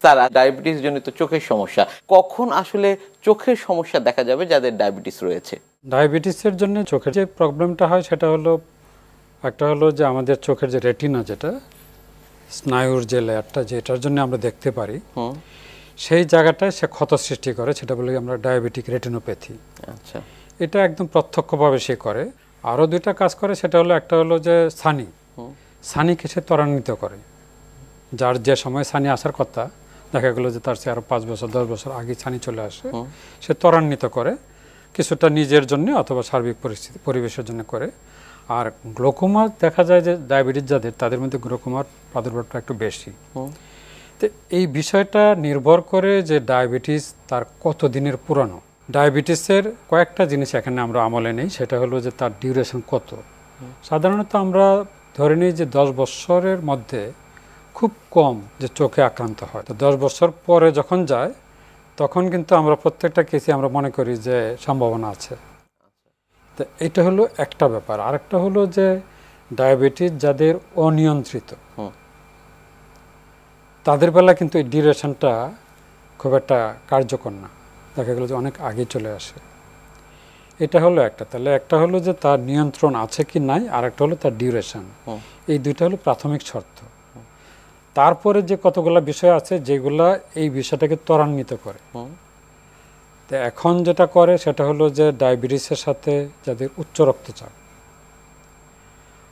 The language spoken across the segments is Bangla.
তারা ডায়াবেটিস জনিত চোখের সমস্যা, কখন আসলে চোখের সমস্যা দেখা যাবে যাদের ডায়াবেটিস রয়েছে? ডায়াবেটিসের জন্য চোখের যে প্রবলেমটা হয় সেটা হলো, একটা হলো যে আমাদের চোখের যে রেটিনা, যেটা স্নায়ুর যে লেয়ারটা, যেটার জন্য আমরা দেখতে পারি, সেই জায়গাটায় সে ক্ষত সৃষ্টি করে, সেটা বলি আমরা ডায়াবেটিক রেটিনোপ্যাথি। আচ্ছা, এটা একদম প্রত্যক্ষভাবে সে করে। আরও দুইটা কাজ করে, সেটা হলো একটা হলো যে সানিকে সে ত্বরান্বিত করে। যার যে সময় সানি আসার কথা, দেখা গেলো যে তার সে আরও 5 বছর 10 বছর আগে সানি চলে আসে, সে ত্বরান্বিত করে কিছুটা নিজের জন্য অথবা সার্বিক পরিবেশের জন্য করে। আর গ্লোকোমা দেখা যায় যে ডায়াবেটিস যাদের, তাদের মধ্যে গ্লোকোমার প্রাদুর্ভাবটা একটু বেশি। তো এই বিষয়টা নির্ভর করে যে ডায়াবেটিস তার কত দিনের পুরানো। ডায়াবেটিসের কয়েকটা জিনিস এখানে আমরা আমলে নেই, সেটা হলো যে তার ডিউরেশন কত। সাধারণত আমরা ধরে নিই যে 10 বছরের মধ্যে খুব কম যে চোখে আক্রান্ত হয়। তো 10 বছর পরে যখন যায়, তখন কিন্তু আমরা প্রত্যেকটা কেসে আমরা মনে করি যে সম্ভাবনা আছে। তো এটা হলো একটা ব্যাপার। আরেকটা হলো যে ডায়াবেটিস যাদের অনিয়ন্ত্রিত, তাদের বেলা কিন্তু এই ডিউরেশনটা খুব একটা কার্যকর না, দেখা গেলো যে অনেক আগে চলে আসে। এটা হলো একটা। তাহলে একটা হলো যে তার নিয়ন্ত্রণ আছে কি নাই, আর একটা হলো তার ডিউরেশন। এই দুইটা হলো প্রাথমিক শর্ত। তারপরে যে কতগুলা বিষয় আছে যেগুলা এই বিষয়টাকে ত্বরান্বিত করে। তো এখন যেটা করে সেটা হলো যে ডায়াবেটিসের সাথে যাদের উচ্চ রক্তচাপ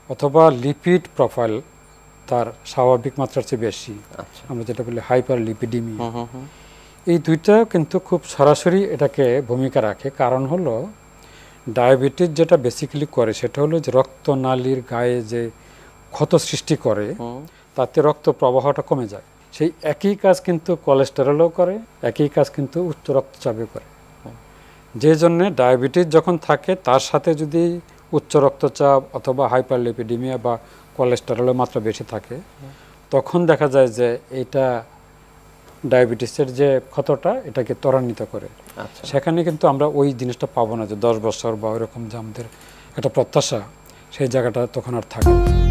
অথবা লিপিড প্রোফাইল তার স্বাভাবিক মাত্রার চেয়ে বেশি, আমরা যেটা বলি হাইপার লিপিডিমিয়া, এই দুইটা কিন্তু খুব সরাসরি এটাকে ভূমিকা রাখে। কারণ হলো ডায়াবেটিস যেটা বেসিক্যালি করে সেটা হলো যে রক্তনালীর গায়ে যে ক্ষত সৃষ্টি করে, তাতে রক্ত প্রবাহটা কমে যায়। সেই একই কাজ কিন্তু কোলেস্টেরলও করে, একই কাজ কিন্তু উচ্চ রক্তচাপে করে। যে জন্যে ডায়াবেটিস যখন থাকে, তার সাথে যদি উচ্চ রক্তচাপ অথবা হাইপারলিপিডিমিয়া বা কোলেস্টেরলের মাত্রা বেশি থাকে, তখন দেখা যায় যে এটা ডায়াবেটিসের যে ক্ষতটা, এটাকে ত্বরান্বিত করে। সেখানে কিন্তু আমরা ওই জিনিসটা পাবো না যে 10 বছর বা ওইরকম যে আমাদের একটা প্রত্যাশা, সেই জায়গাটা তখন আর থাকে না।